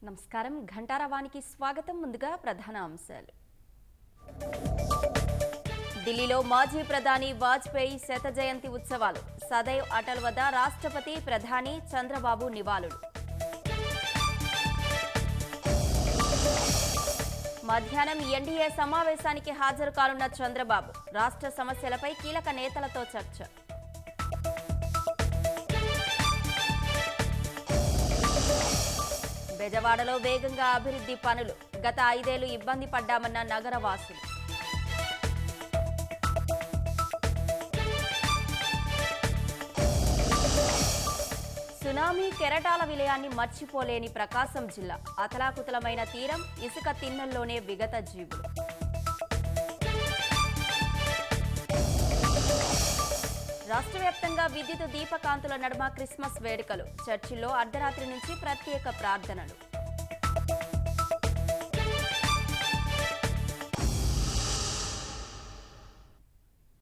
నమస్కారం ఘంటారావానికి స్వాగతం. ముందుగా ప్రధాన అంశాలు. ఢిల్లీలో మాజీ ప్రధాని వాజ్పేయి శత జయంతి ఉత్సవాలు. సదైవ్ అటల్ వద్ద రాష్ట్రపతి, ప్రధాని చంద్రబాబు నివాళులు. మధ్యాహ్నం ఎన్డీఏ సమావేశానికి హాజరు కానున్న చంద్రబాబు. రాష్ట్ర సమస్యలపై కీలక నేతలతో చర్చ. బెజవాడలో వేగంగా అభివృద్ధి పనులు. గత 5 ఏళ్లు ఇబ్బంది పడ్డామన్న నగరవాసులు. సునామీ కెరటాల విలయాన్ని మర్చిపోలేని ప్రకాశం జిల్లా. అతలాకుతలమైన తీరం, ఇసుక తిన్నెల్లోనే విగత జీవులు. రాష్ట్ర వ్యాప్తంగా విద్యుత్ దీపకాంతుల నడుమ క్రిస్మస్ వేడుకలు. చర్చిల్లో అర్ధరాత్రి నుంచి ప్రత్యేక ప్రార్థనలు.